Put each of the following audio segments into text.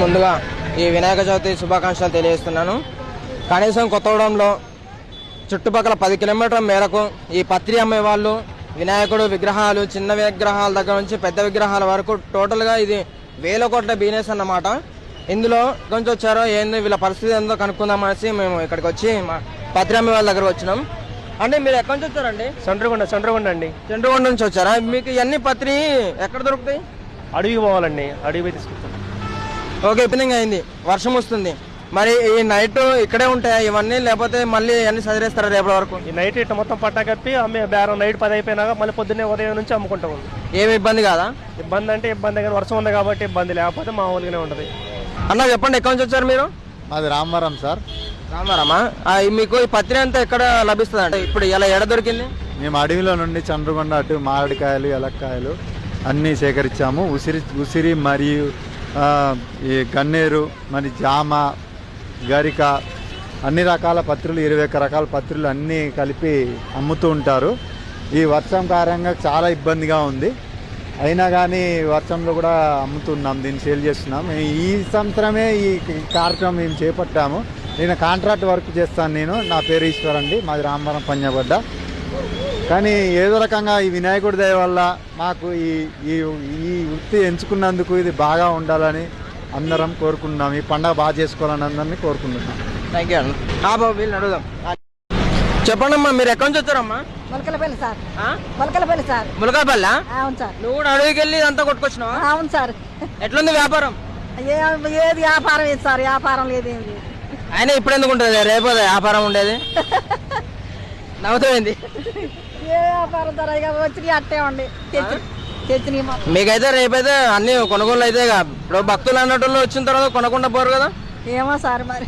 ముందుగా ఈ వినాయక చవితి శుభాకాంక్షలు తెలియజేస్తున్నాను. కనీసం కొత్తగూడెంలో చుట్టుపక్కల 10 కిలోమీటర్ల మేరకు ఈ పత్రి అమ్మే వాళ్ళు వినాయకుడు విగ్రహాలు, చిన్న విగ్రహాల దగ్గర నుంచి పెద్ద విగ్రహాల వరకు టోటల్గా ఇది వేల కోట్ల బిజినెస్ అన్నమాట. ఇందులో కొంచెం వచ్చారో ఏంది వీళ్ళ పరిస్థితి ఏందో కనుక్కుందాం అనేసి మేము ఇక్కడికి వచ్చి పత్రి అమ్మే వాళ్ళ దగ్గర వచ్చినాం. అంటే మీరు ఎక్కడి నుంచి వచ్చారండి? చంద్రగొండ అండి. చంద్రగొండ నుంచి వచ్చారా? మీకు ఇవన్నీ పత్రి ఎక్కడ దొరుకుతాయి? అడవికి పోవాలండి, అడవి తీసుకుంటాం. ఓకే, ఈవినింగ్ అయింది, వర్షం వస్తుంది. మరి ఈ నైట్ ఇక్కడే ఉంటాయా ఇవన్నీ, లేకపోతే మళ్ళీ అన్ని సదిరేస్తారా రేపటి వరకు? ఈ నైట్ ఇట్లా మొత్తం పట్టా కప్పి అమ్మే బేరం నైట్ 10 అయిపోయినాక మళ్ళీ పొద్దున్నే ఉదయం నుంచి అమ్ముకుంటాం. ఏమి ఇబ్బంది కాదా? ఇబ్బంది అంటే ఇబ్బంది, కానీ వర్షం ఉంది కాబట్టి ఇబ్బంది, లేకపోతే మామూలుగానే ఉంటుంది. అన్న చెప్పండి, ఎక్కడి నుంచి వచ్చారు మీరు? మాది రామవరం సార్. రామారామా? మీకు ఈ పత్రి అంతా ఎక్కడ లభిస్తుంది అంటే ఇప్పుడు ఇలా ఎడ దొరికింది? మేము అడవిలో నుండి చంద్రగొండ అటు మామిడికాయలు, ఎలక్కాయలు అన్నీ సేకరించాము. ఉసిరి మరియు ఈ గన్నేరు, మరి జామ, గరిక, అన్ని రకాల పత్రులు, 21 రకాల పత్రులు అన్నీ కలిపి అమ్ముతూ ఉంటారు. ఈ వర్షం కారణంగా చాలా ఇబ్బందిగా ఉంది, అయినా కానీ వర్షంలో కూడా అమ్ముతున్నాం, దీన్ని సేల్ చేస్తున్నాం. ఈ సంవత్సరమే ఈ కార్యక్రమం మేము చేపట్టాము. నేను కాంట్రాక్ట్ వర్క్ చేస్తాను. నా పేరు ఈశ్వర్ అండి, మాది రామవరం పంజాబడ్డ. కానీ ఏదో రకంగా ఈ వినాయకుడి దయ వల్ల మాకు ఈ వృత్తి ఎంచుకున్నందుకు ఇది బాగా ఉండాలని అందరం కోరుకుంటున్నాం. ఈ పండుగ బాగా చేసుకోవాలని అందరినీ కోరుకుంటున్నాం. థ్యాంక్ యూ అన్న. బాబు వీళ్ళని అడుగుదాం. చెప్పండి అమ్మా, మీరు ఎక్కడి నుంచి వచ్చారమ్మా? ములకలపల్లి సార్. ములకలపల్లి సార్. ములకలపల్లి? అవును సార్. నువ్వు కూడా అడవికి వెళ్ళి ఇదంతా కొట్టుకొచ్చినావా? అవును సార్. ఎట్లుంది వ్యాపారం? ఏది వ్యాపారం ఏది సార్, వ్యాపారం లేదు, ఏం లేదు. అయినా ఇప్పుడు ఎందుకు ఉంటుంది, రేపు వ్యాపారం ఉండేది. నవ్వుతాయింది. ఏ వ్యాపారం సార్, ఇక వచ్చి అట్టే ఉండి తెచ్చిన మీకైతే రేపైతే అన్ని కొనుగోలు అయితే ఇప్పుడు భక్తులు అన్నట్టు వచ్చిన తర్వాత కొనకుండా పోరు కదా? ఏమో సార్, మరి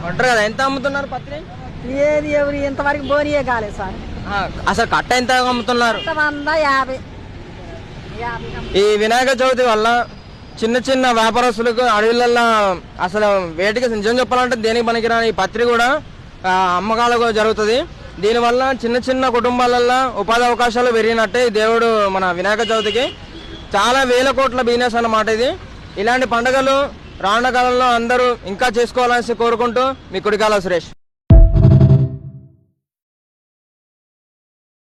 అంటారు కదా. ఎంత అమ్ముతున్నారు పత్రి? ఏది ఎవరు ఇంతవరకు బోనియే కాలేదు సార్. అసలు కట్ట ఎంత అమ్ముతున్నారు? 150. ఈ వినాయక చవితి వల్ల చిన్న చిన్న వ్యాపారస్తులకు అడవులలో అసలు వేటికి నిజం చెప్పాలంటే దేనికి పనికిరాని ఈ పత్రి కూడా అమ్మకాలకు జరుగుతుంది. దీనివల్ల చిన్న చిన్న కుటుంబాలలో ఉపాధి అవకాశాలు పెరిగినట్టే దేవుడు మన వినాయక చవితికి చాలా వేల కోట్ల బిజినెస్ అన్నమాట ఇది. ఇలాంటి పండుగలు రానున్న కాలంలో అందరూ ఇంకా చేసుకోవాలని కోరుకుంటూ మీ కుడికాల సురేష్.